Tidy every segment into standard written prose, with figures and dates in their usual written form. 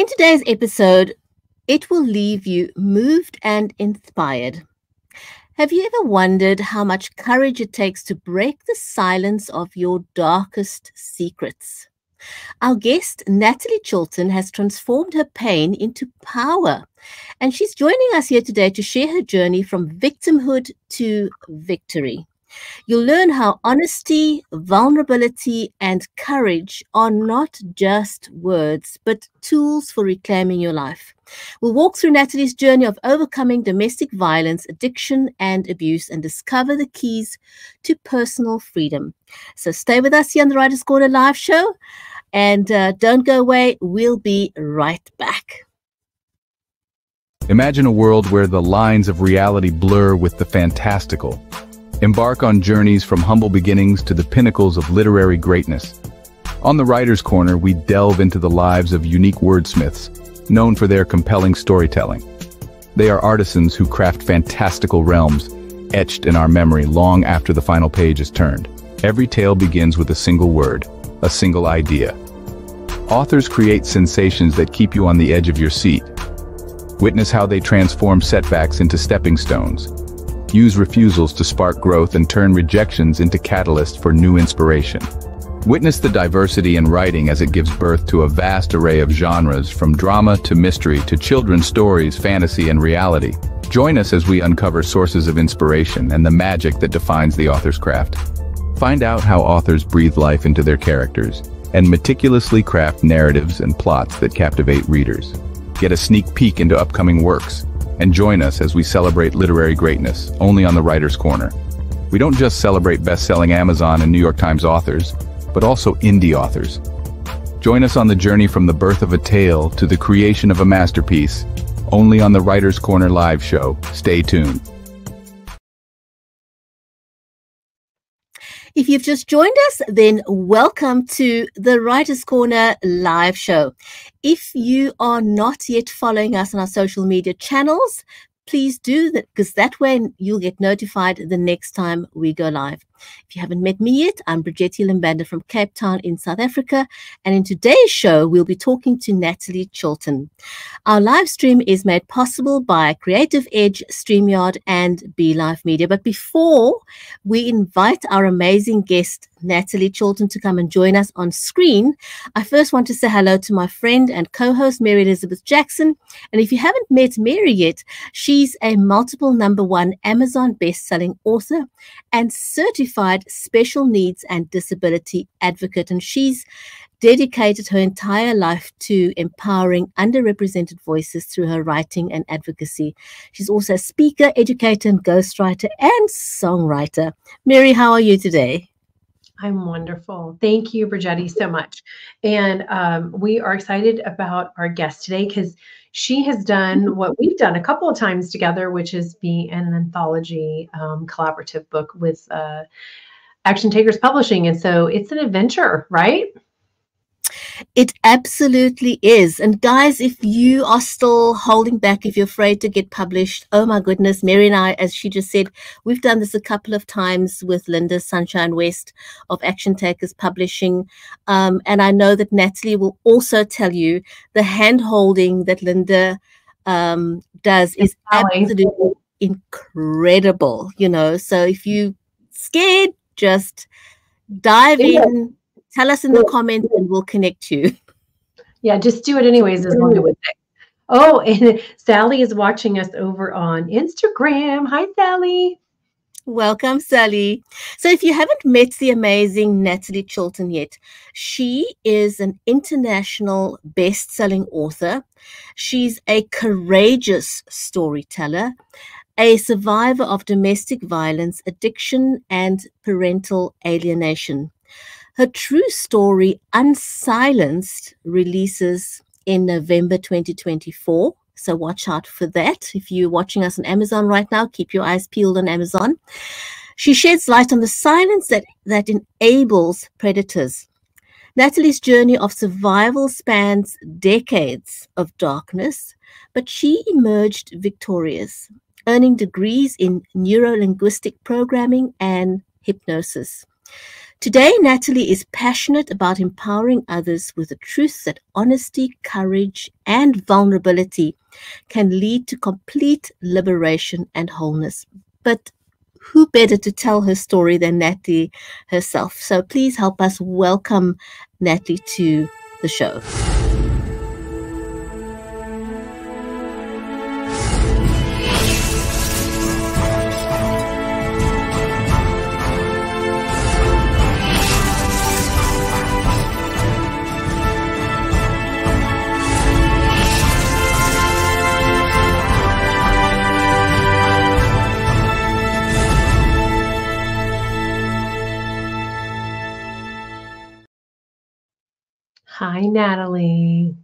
In today's episode, it will leave you moved and inspired. Have you ever wondered how much courage it takes to break the silence of your darkest secrets? Our guest, Nattolie Chilton, has transformed her pain into power, and she's joining us here today to share her journey from victimhood to victory. You'll learn how honesty, vulnerability, and courage are not just words, but tools for reclaiming your life. We'll walk through Nattolie's journey of overcoming domestic violence, addiction, and abuse, and discover the keys to personal freedom. So stay with us here on the Writer's Corner live show, and don't go away. We'll be right back. Imagine a world where the lines of reality blur with the fantastical. Embark on journeys from humble beginnings to the pinnacles of literary greatness. On the Writer's Corner, we delve into the lives of unique wordsmiths, known for their compelling storytelling. They are artisans who craft fantastical realms, etched in our memory long after the final page is turned. Every tale begins with a single word, a single idea. Authors create sensations that keep you on the edge of your seat. Witness how they transform setbacks into stepping stones. Use refusals to spark growth and turn rejections into catalysts for new inspiration. Witness the diversity in writing as it gives birth to a vast array of genres, from drama to mystery to children's stories, fantasy, and reality. Join us as we uncover sources of inspiration and the magic that defines the author's craft. Find out how authors breathe life into their characters and meticulously craft narratives and plots that captivate readers. Get a sneak peek into upcoming works, and join us as we celebrate literary greatness, only on the Writer's Corner. We don't just celebrate best-selling Amazon and New York Times authors, but also indie authors. Join us on the journey from the birth of a tale to the creation of a masterpiece, only on the Writer's Corner live show. Stay tuned. If you've just joined us, then welcome to the Writer's Corner live show. If you are not yet following us on our social media channels, please do that, because that way you'll get notified the next time we go live. If you haven't met me yet, I'm Bridgetti Limbanda from Cape Town in South Africa, and in today's show, we'll be talking to Nattolie Chilton. Our live stream is made possible by Creative Edge, StreamYard, and BeLive Media. But before we invite our amazing guest, Nattolie Chilton, to come and join us on screen, I first want to say hello to my friend and co-host, Mary Elizabeth Jackson. And if you haven't met Mary yet, she's a multiple #1 Amazon best-selling author and certified special needs and disability advocate. And she's dedicated her entire life to empowering underrepresented voices through her writing and advocacy. She's also a speaker, educator, and ghostwriter and songwriter. Mary, how are you today? I'm wonderful. Thank you, Bridgetti, so much. And we are excited about our guest today because she has done what we've done a couple of times together, which is be an anthology collaborative book with Action Takers Publishing. And so it's an adventure, right? It absolutely is. And guys, if you are still holding back, if you're afraid to get published, oh my goodness, Mary and I, as she just said, we've done this a couple of times with Linda Sunshine West of Action Takers Publishing. And I know that Nattolie will also tell you the hand-holding that Linda does is absolutely incredible, you know. So if you're scared, just dive in. Tell us in the comments and we'll connect you. Yeah, just do it anyways, as Linda would say. Oh, and Sally is watching us over on Instagram. Hi, Sally. Welcome, Sally. So if you haven't met the amazing Nattolie Chilton yet, she is an international best-selling author. She's a courageous storyteller, a survivor of domestic violence, addiction, and parental alienation. Her true story, Unsilenced, releases in November 2024. So watch out for that. If you're watching us on Amazon right now, keep your eyes peeled on Amazon. She sheds light on the silence that enables predators. Nattolie's journey of survival spans decades of darkness, but she emerged victorious, earning degrees in neuro-linguistic programming and hypnosis. Today, Nattolie is passionate about empowering others with the truth that honesty, courage, and vulnerability can lead to complete liberation and wholeness. But who better to tell her story than Nattolie herself? So please help us welcome Nattolie to the show. Hi, Nattolie.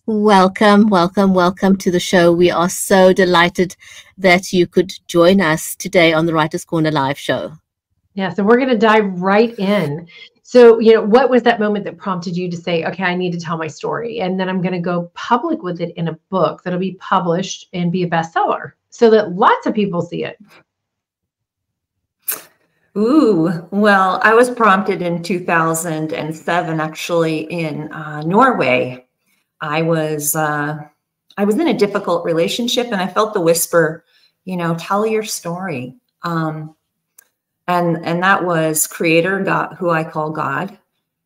Welcome, welcome, welcome to the show. We are so delighted that you could join us today on the Writers' Corner live show. Yeah, so we're going to dive right in. So, what was that moment that prompted you to say, okay, I need to tell my story, and then I'm going to go public with it in a book that'll be published and be a bestseller so that lots of people see it? Ooh, well, I was prompted in 2007, actually, in Norway. I was in a difficult relationship, and I felt the whisper, tell your story. And that was Creator, God, who I call God.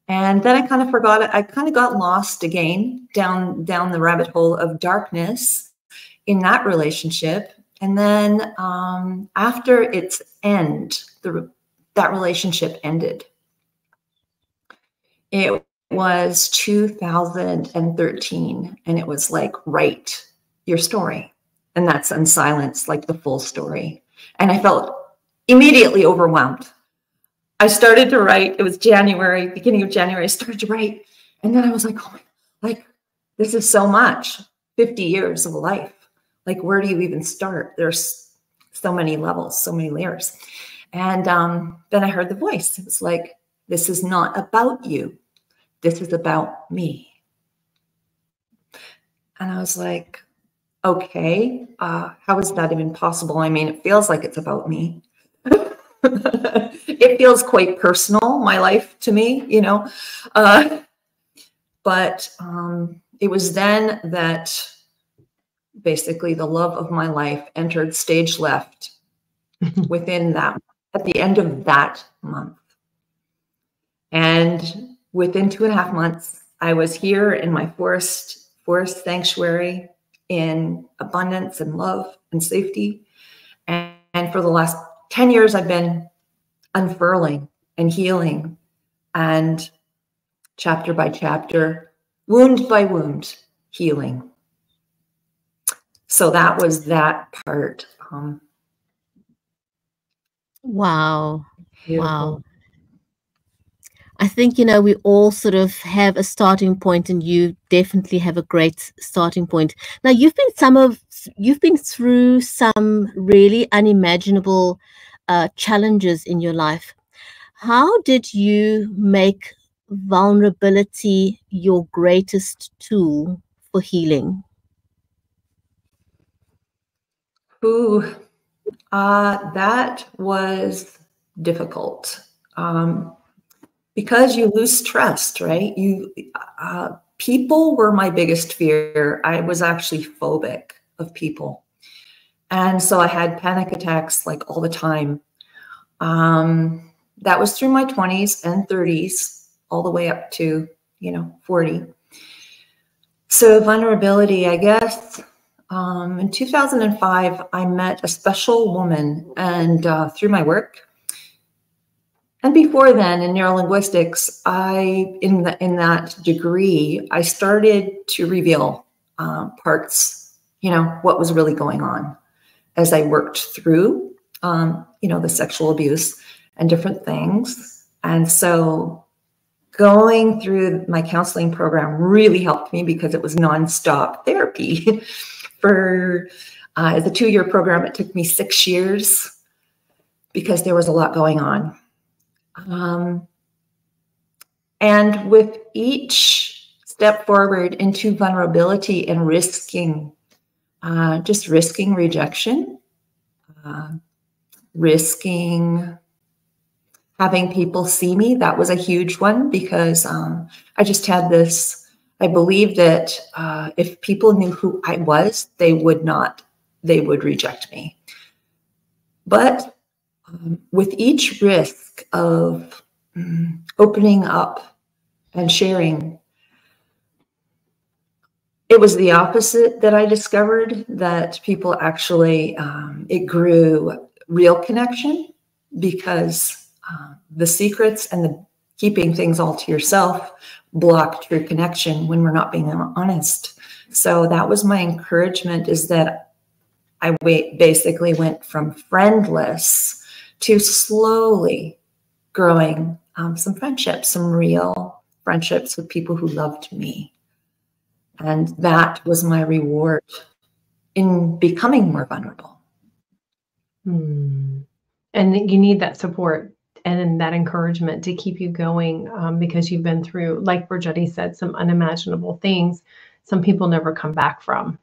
And then I kind of forgot it. I kind of got lost again down the rabbit hole of darkness in that relationship. And then after its end, that relationship ended. It was 2013, and it was like, write your story. And that's Unsilenced, like the full story. And I felt immediately overwhelmed. I started to write. It was January, beginning of January. I started to write. And then I was like, oh my, this is so much, 50 years of life. Like, where do you even start? There's so many levels, so many layers. And then I heard the voice. It was like, this is not about you. This is about me. And I was like, okay, how is that even possible? I mean, it feels like it's about me. It feels quite personal, my life, to me, but it was then that basically the love of my life entered stage left within that, at the end of that month. And within 2.5 months, I was here in my forest sanctuary in abundance and love and safety. And for the last 10 years, I've been unfurling and healing, and chapter by chapter, wound by wound, healing. So that was that part. Wow. Beautiful. Wow. I think, we all sort of have a starting point, and you definitely have a great starting point. Now, you've been through some really unimaginable challenges in your life. How did you make vulnerability your greatest tool for healing? Ooh, that was difficult. Because you lose trust, right? People were my biggest fear. I was actually phobic of people. And so I had panic attacks like all the time. That was through my 20s and 30s, all the way up to, 40. So vulnerability, I guess, in 2005, I met a special woman, and through my work. And before then, in neurolinguistics, in that degree, I started to reveal parts, what was really going on as I worked through, the sexual abuse and different things. And so going through my counseling program really helped me because it was nonstop therapy. For the 2-year program, it took me 6 years because there was a lot going on. And with each step forward into vulnerability and risking rejection, risking having people see me, that was a huge one, because I just had this, I believed that if people knew who I was, they would reject me. But with each risk of opening up and sharing, it was the opposite that I discovered, that people actually, it grew real connection, because the secrets and the keeping things all to yourself block true connection when we're not being honest. So that was my encouragement, is that I basically went from friendless to slowly growing some friendships, some real friendships with people who loved me. And that was my reward in becoming more vulnerable. And you need that support and that encouragement to keep you going, because you've been through, like Brigetti said, some unimaginable things some people never come back from.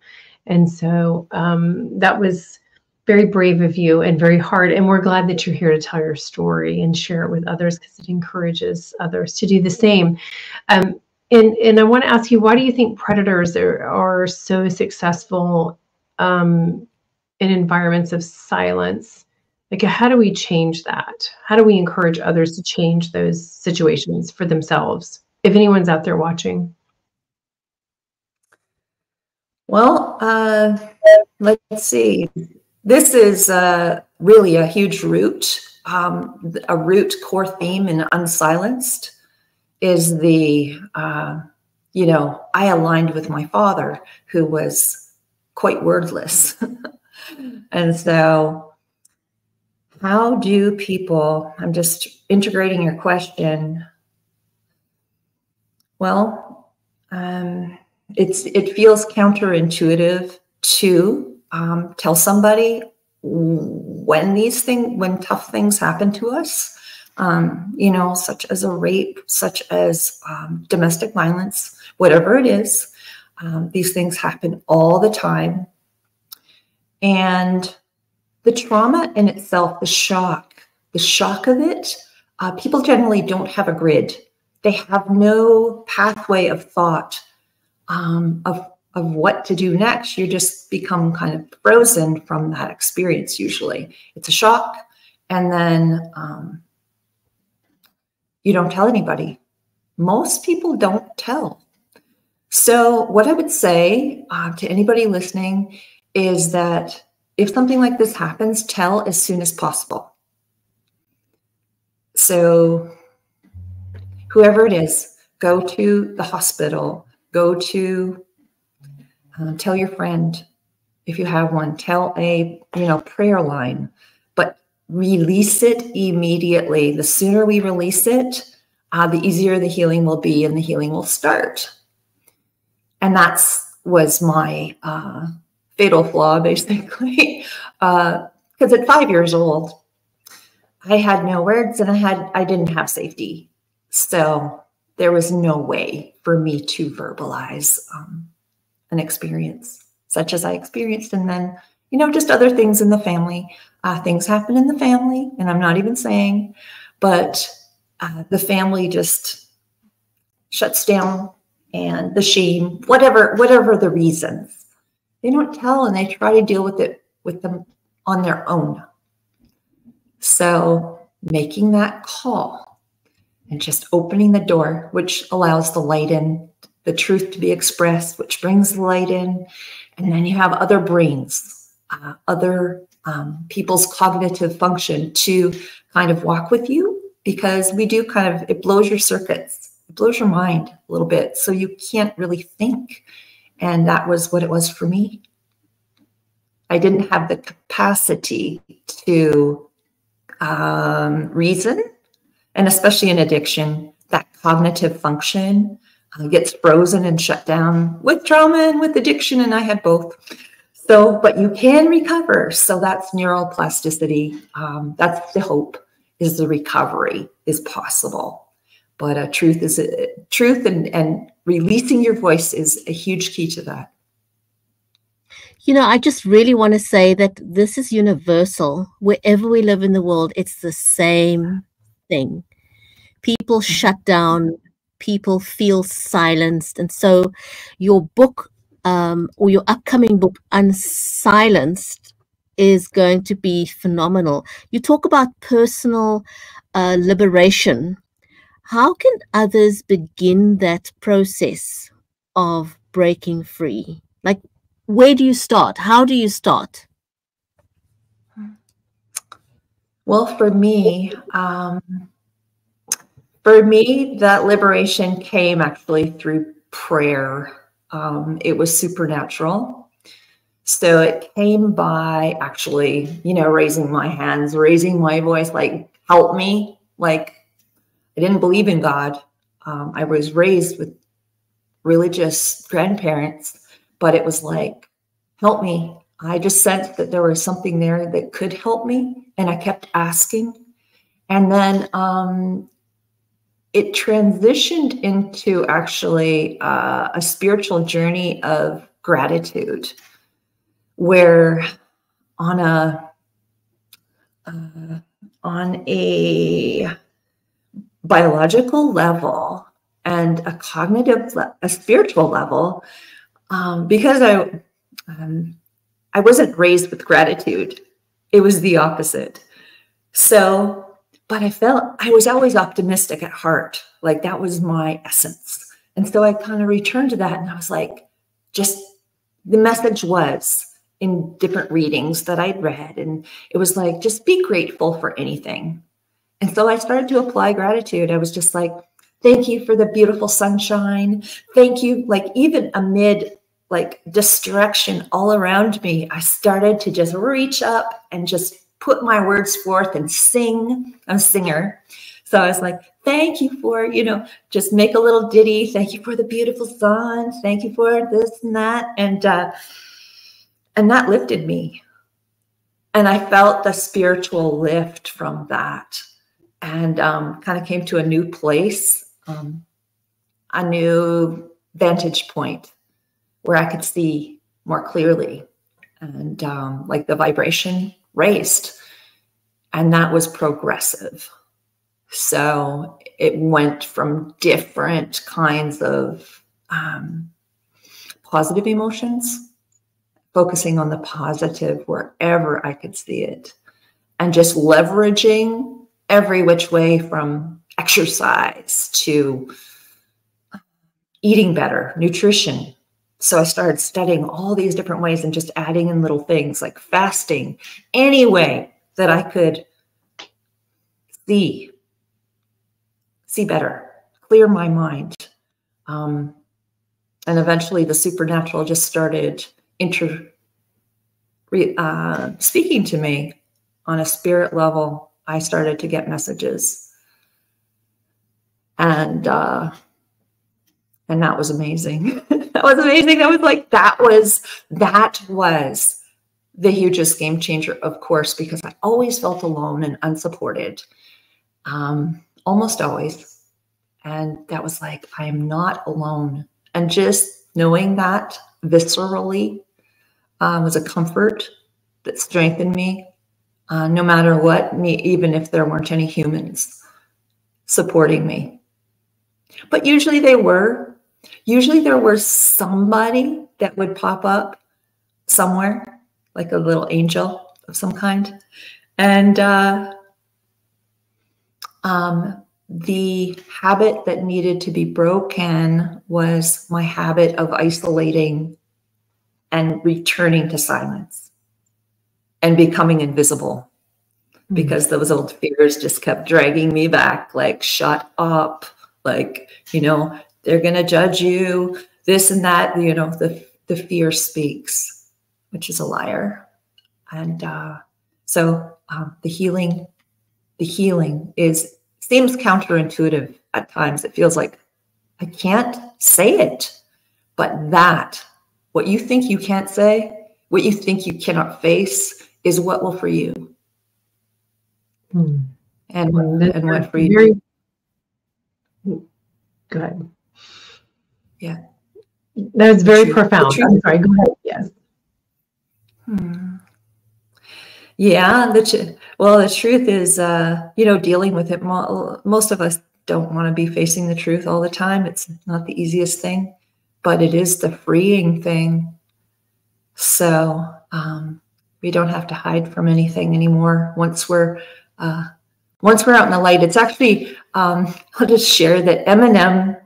And so that was very brave of you and very hard. And we're glad that you're here to tell your story and share it with others, because it encourages others to do the same. And I want to ask you, why do you think predators are so successful in environments of silence? Like, how do we change that? How do we encourage others to change those situations for themselves? If anyone's out there watching. Well, let's see. This is really a huge root. A root core theme in Unsilenced is the, you know, I aligned with my father, who was quite wordless. And so how do people, I'm just integrating your question. Well, it feels counterintuitive to tell somebody when tough things happen to us, you know, such as a rape, such as domestic violence, whatever it is. These things happen all the time. And the trauma in itself, the shock of it, people generally don't have a grid. They have no pathway of thought of what to do next. You just become kind of frozen from that experience. Usually it's a shock, and then you don't tell anybody. Most people don't tell. So what I would say to anybody listening is that if something like this happens, tell as soon as possible. So whoever it is, go to the hospital, go to, tell your friend if you have one, tell a, you know, prayer line, but release it immediately. The sooner we release it, the easier the healing will be, and the healing will start. And was my fatal flaw, basically, because at 5 years old, I had no words, and I didn't have safety. So there was no way for me to verbalize an experience such as I experienced. And then, you know, just other things in the family. Things happen in the family, and I'm not even saying, but the family just shuts down, and the shame, whatever the reasons, they don't tell, and they try to deal with them on their own. So making that call and just opening the door, which allows the light in, the truth to be expressed, which brings the light in. And then you have other brains, other people's cognitive function to kind of walk with you, because we do kind of, it blows your circuits. It blows your mind a little bit, so you can't really think. And that was what it was for me. I didn't have the capacity to reason, and especially in addiction, that cognitive function gets frozen and shut down with trauma and with addiction, and I had both. So, but you can recover. So that's neuroplasticity. That's the hope, is the recovery is possible. But truth and releasing your voice is a huge key to that. You know, I just really want to say that this is universal. Wherever we live in the world, it's the same thing. People shut down, people feel silenced. And so your book, or your upcoming book, Unsilenced, is going to be phenomenal. You talk about personal liberation. How can others begin that process of breaking free? Like, where do you start? How do you start? Well, for me, that liberation came actually through prayer. It was supernatural. So it came by actually, raising my hands, raising my voice, like, help me. Like, I didn't believe in God. I was raised with religious grandparents, but it was like, help me. I just sensed that there was something there that could help me. And I kept asking. And then it transitioned into actually a spiritual journey of gratitude, where on a biological level and a cognitive, a spiritual level, because I wasn't raised with gratitude. It was the opposite. So, but I was always optimistic at heart. Like, that was my essence. And so I kind of returned to that, and I was like, just the message was in different readings that I'd read. And it was like, just be grateful for anything. And so I started to apply gratitude. I was just like, thank you for the beautiful sunshine. Thank you. Like, even amid like distraction all around me, I started to just reach up and just put my words forth and sing. I'm a singer. So I was like, thank you for, just make a little ditty. Thank you for the beautiful sun. Thank you for this and that. And that lifted me. And I felt the spiritual lift from that, and kind of came to a new place, a new vantage point where I could see more clearly, and like the vibration raised, and that was progressive. So it went from different kinds of positive emotions, focusing on the positive wherever I could see it, and just leveraging every which way, from exercise to eating better, nutrition. So I started studying all these different ways and just adding in little things like fasting, any way that I could see better, clear my mind. And eventually the supernatural just started speaking to me on a spirit level. I started to get messages, and that was amazing. That was amazing. That was the hugest game changer, of course, because I always felt alone and unsupported, almost always. And that was like, I am not alone. And just knowing that viscerally was a comfort that strengthened me, no matter what, even if there weren't any humans supporting me. But usually there was somebody that would pop up somewhere, like a little angel of some kind. And the habit that needed to be broken was my habit of isolating and returning to silence and becoming invisible, because those old fears just kept dragging me back, like, shut up, like, they're going to judge you, this and that, the fear speaks, which is a liar. And so the healing seems counterintuitive at times. It feels like I can't say it, but what you think you can't say, what you think you cannot face, is what will free you. And what freed you. Go ahead. Yeah. That was very profound. I'm sorry, go ahead. Yes. Yeah, well, the truth is, you know, dealing with it. Most of us don't want to be facing the truth all the time. It's not the easiest thing, but it is the freeing thing. So we don't have to hide from anything anymore. Once we're out in the light, it's actually. I'll just share that Eminem.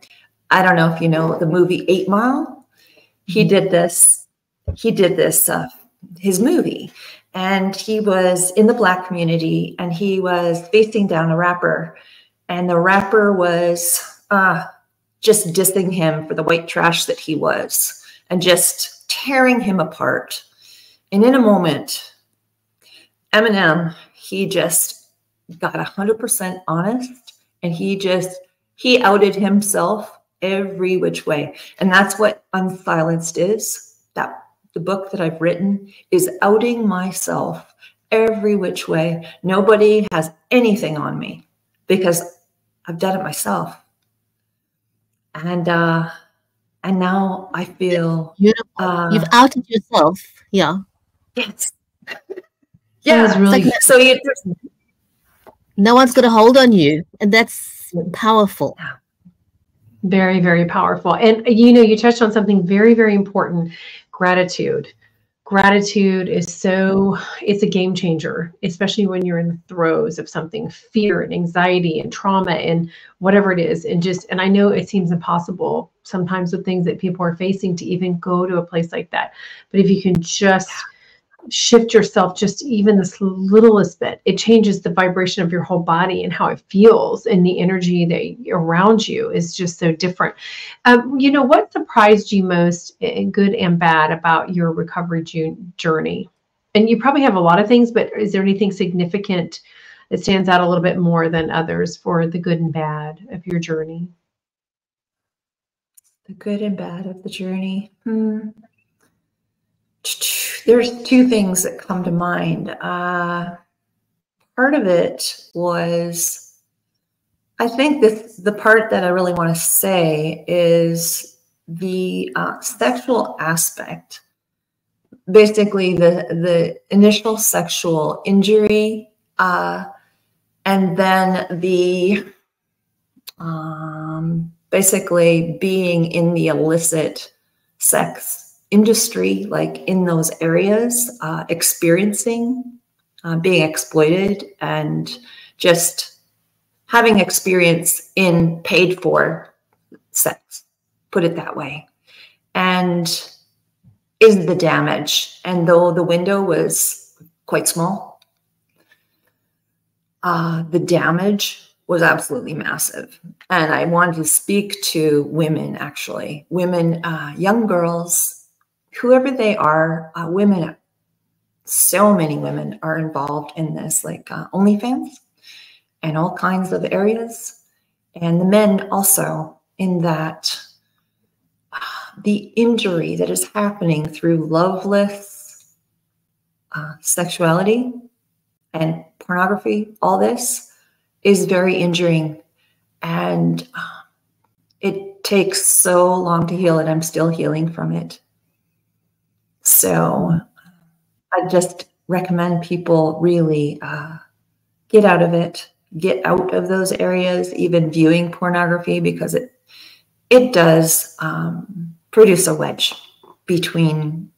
I don't know if you know the movie 8 Mile. He did this. He did this. His movie. And he was in the Black community, and he was facing down a rapper, and the rapper was just dissing him for the white trash that he was, and just tearing him apart. And in a moment, Eminem, he just got 100% honest, and he outed himself every which way. And that's what Unsilenced is. The book that I've written is outing myself every which way. Nobody has anything on me because I've done it myself. And now I feel you've outed yourself. Yeah. Yes. Yeah. Really like, so no one's got a hold on you, and that's powerful. Very, very powerful. And you know, you touched on something very, very important. Gratitude. Gratitude is it's a game changer, especially when you're in the throes of something, fear and anxiety and trauma and whatever it is. And I know it seems impossible sometimes with things that people are facing to even go to a place like that. But if you can just shift yourself just even this littlest bit, it changes the vibration of your whole body and how it feels, and the energy that around you is just so different. You know, what surprised you most, good and bad, about your recovery journey? And you probably have a lot of things, but is there anything significant that stands out a little bit more than others for the good and bad of your journey? The good and bad of the journey. There's 2 things that come to mind. Part of it was, I think the part that I really want to say is the sexual aspect. Basically, the initial sexual injury, and then the basically being in the illicit sex industry, like in those areas, experiencing being exploited, and just having experience in paid for sex, put it that way, and is the damage. And though the window was quite small, the damage was absolutely massive. And I wanted to speak to women, actually, women, young girls, whoever they are, women, so many women are involved in this, like OnlyFans and all kinds of areas. And the men also, in that the injury that is happening through loveless sexuality and pornography, all this is very injuring. And it takes so long to heal, and I'm still healing from it. So I just recommend people really get out of it, get out of those areas, even viewing pornography, because it does produce a wedge between,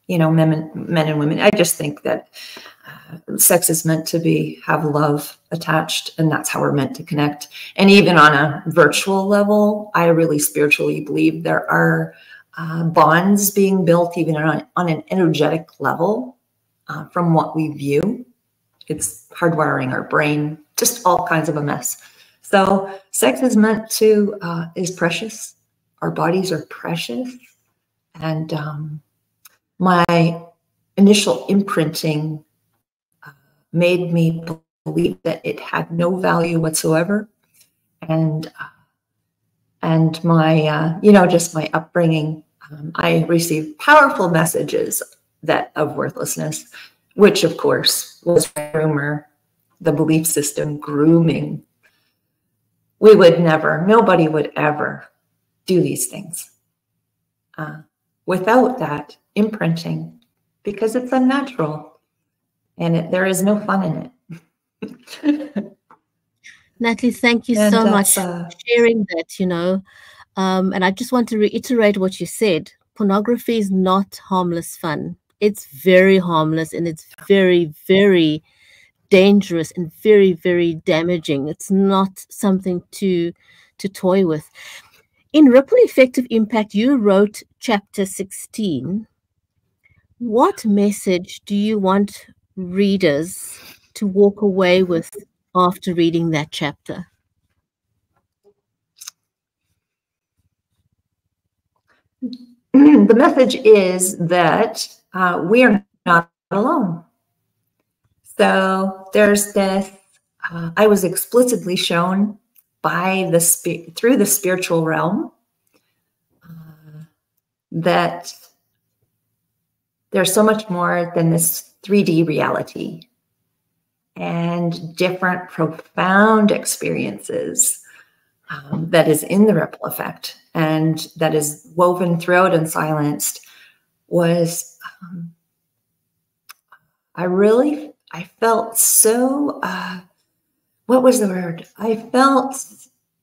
you know, men and women. I just think that sex is meant to have love attached, and that's how we're meant to connect. And even on a virtual level, I really spiritually believe there are bonds being built even on an energetic level from what we view. It's hardwiring our brain, just all kinds of a mess. So sex is meant to, is precious. Our bodies are precious. And my initial imprinting made me believe that it had no value whatsoever. And my, you know, just my upbringing, I received powerful messages of worthlessness, which of course was rumor, the belief system grooming. We would never, nobody would ever do these things without that imprinting, because it's unnatural. and there is no fun in it. Nattolie, thank you so much for sharing that, and I just want to reiterate what you said. Pornography is not harmless fun. It's very harmless, and it's very, very dangerous and very, very damaging. It's not something to toy with. In Ripple Effective Impact, you wrote chapter 16. What message do you want readers to walk away with after reading that chapter? The message is that we are not alone. So there's this, I was explicitly shown by through the spiritual realm that there's so much more than this 3D reality and different profound experiences that is in the ripple effect and that is woven throughout Unsilenced was, I felt so, what was the word? I felt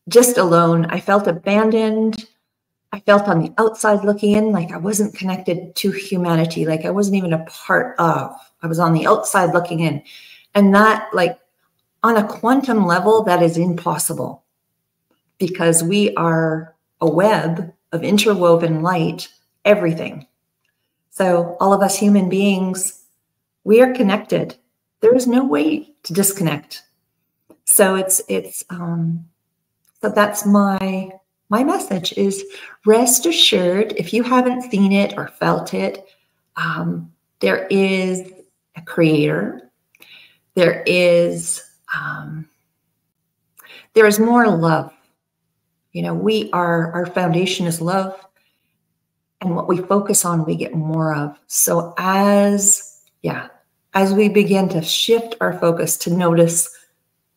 just alone. I felt abandoned. I felt on the outside looking in, like I wasn't connected to humanity, like I wasn't even a part of. I was on the outside looking in. And that, like, on a quantum level, that is impossible because we are a web of interwoven light, everything. So all of us human beings, we are connected. There is no way to disconnect. So so that's my message is rest assured, if you haven't seen it or felt it, there is a creator. There is more love. Our foundation is love, and what we focus on, we get more of. So as we begin to shift our focus to notice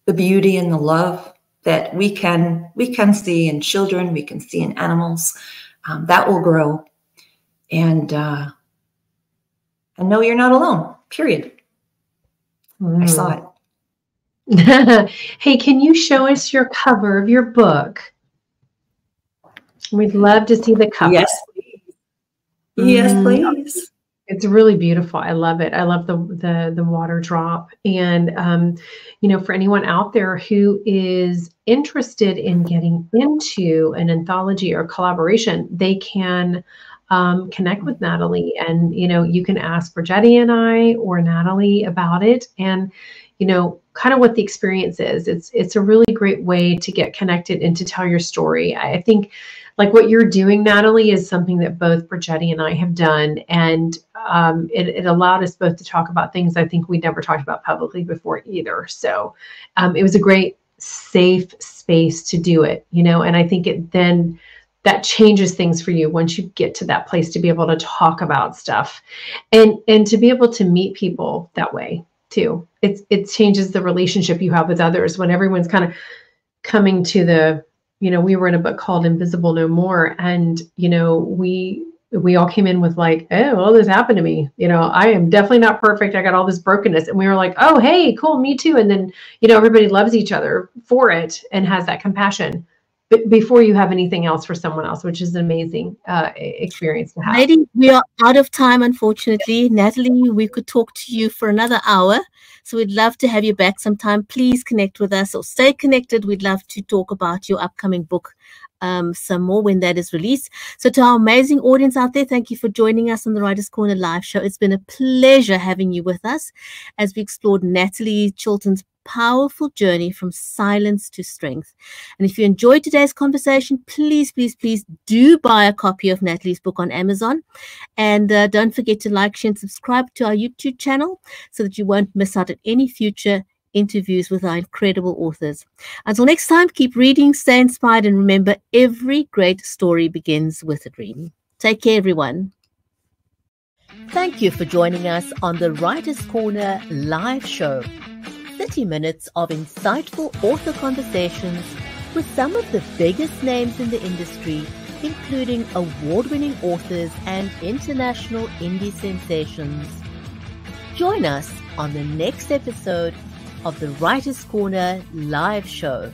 the beauty and the love that we can see in children, we can see in animals, that will grow. And know you're not alone, period. I saw it. Hey, can you show us your cover of your book? We'd love to see the cover. Yes, please. Yes, please. It's really beautiful. I love it. I love the water drop. And, for anyone out there who is interested in getting into an anthology or collaboration, they can connect with Nattolie, and, you can ask Brigetti and I or Nattolie about it, and, kind of what the experience is. It's a really great way to get connected and to tell your story. I think like what you're doing, Nattolie, is something that both Brigetti and I have done. And it allowed us both to talk about things I think we never talked about publicly before either. So it was a great, safe space to do it, and I think then that changes things for you once you get to that place to be able to talk about stuff and to be able to meet people that way too. It changes the relationship you have with others when everyone's kind of coming to the, we were in a book called Invisible No More, and, we all came in with like, oh, all this happened to me. I am definitely not perfect. I got all this brokenness. And we were like, oh, hey, cool, me too. And then, everybody loves each other for it and has that compassion before you have anything else for someone else, which is an amazing experience to have. Lady, we are out of time, unfortunately. Nattolie, we could talk to you for another hour. So we'd love to have you back sometime. Please connect with us or stay connected. We'd love to talk about your upcoming book some more when that is released. So to our amazing audience out there, thank you for joining us on the Writers' Corner live show. It's been a pleasure having you with us as we explored Nattolie Chilton's powerful journey from silence to strength. And if you enjoyed today's conversation, please, please, please do buy a copy of Nattolie's book on Amazon. And don't forget to like, share, and subscribe to our YouTube channel so that you won't miss out on any future interviews with our incredible authors. Until next time, keep reading, stay inspired, and remember, every great story begins with a dream. Take care, everyone. Thank you for joining us on the Writers' Corner live show. 30 minutes of insightful author conversations with some of the biggest names in the industry, including award-winning authors and international indie sensations. Join us on the next episode of the Writer's Corner live show.